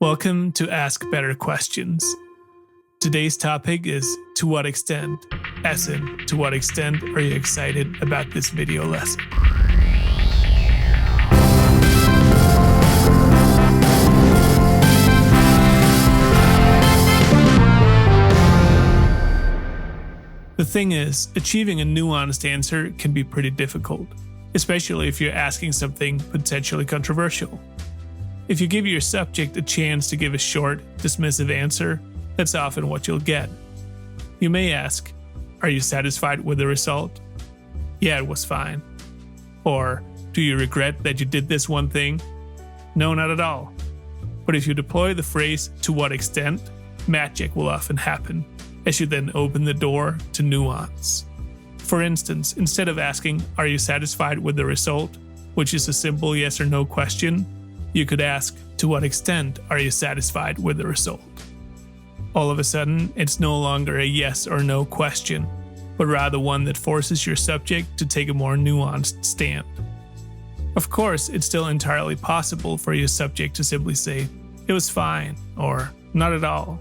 Welcome to Ask Better Questions. Today's topic is to what extent, as in, to what extent are you excited about this video lesson? The thing is, achieving a nuanced answer can be pretty difficult, especially if you're asking something potentially controversial. If you give your subject a chance to give a short, dismissive answer, that's often what you'll get. You may ask, are you satisfied with the result? Yeah, it was fine. Or, do you regret that you did this one thing? No, not at all. But if you deploy the phrase, to what extent, magic will often happen, as you then open the door to nuance. For instance, instead of asking, are you satisfied with the result, which is a simple yes or no question, you could ask, to what extent are you satisfied with the result? All of a sudden, it's no longer a yes or no question, but rather one that forces your subject to take a more nuanced stand. Of course, it's still entirely possible for your subject to simply say, it was fine, or not at all.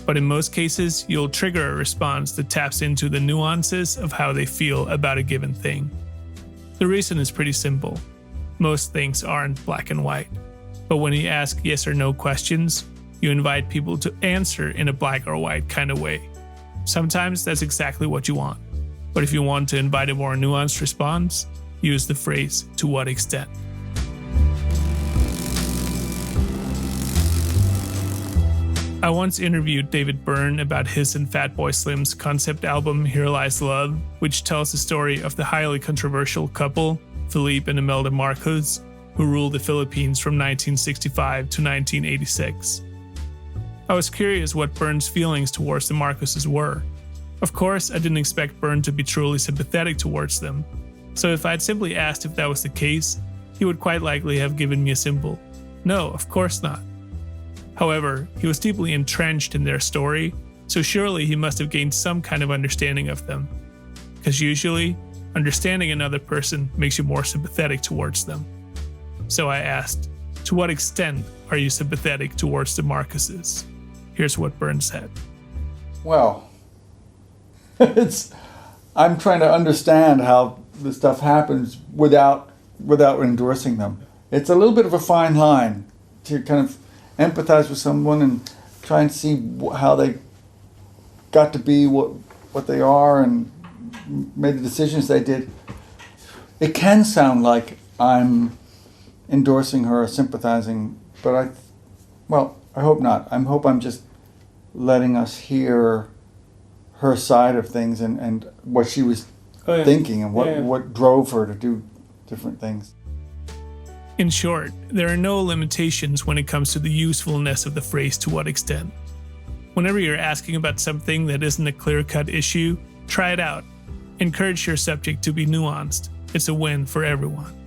But in most cases, you'll trigger a response that taps into the nuances of how they feel about a given thing. The reason is pretty simple. Most things aren't black and white. But when you ask yes or no questions, you invite people to answer in a black or white kind of way. Sometimes that's exactly what you want. But if you want to invite a more nuanced response, use the phrase, to what extent. I once interviewed David Byrne about his and Fatboy Slim's concept album Here Lies Love, which tells the story of the highly controversial couple, Felipe and Imelda Marcos, who ruled the Philippines from 1965 to 1986. I was curious what Byrne's feelings towards the Marcoses were. Of course, I didn't expect Byrne to be truly sympathetic towards them, so if I'd simply asked if that was the case, he would quite likely have given me a simple, no, of course not. However, he was deeply entrenched in their story, so surely he must have gained some kind of understanding of them. Because usually, understanding another person makes you more sympathetic towards them. So I asked, to what extent are you sympathetic towards the Marcoses? Here's what Byrne said. Well, I'm trying to understand how this stuff happens without endorsing them. It's a little bit of a fine line to kind of empathize with someone and try and see how they got to be what they are and made the decisions they did. It can sound like I'm endorsing her or sympathizing, but I hope not. I hope I'm just letting us hear her side of things and what she was thinking and what drove her to do different things. In short, there are no limitations when it comes to the usefulness of the phrase to what extent. Whenever you're asking about something that isn't a clear-cut issue, try it out. Encourage your subject to be nuanced. It's a win for everyone.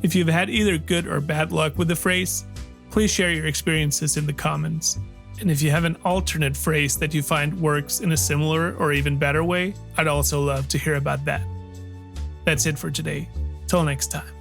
If you've had either good or bad luck with the phrase, please share your experiences in the comments. And if you have an alternate phrase that you find works in a similar or even better way, I'd also love to hear about that. That's it for today. Till next time.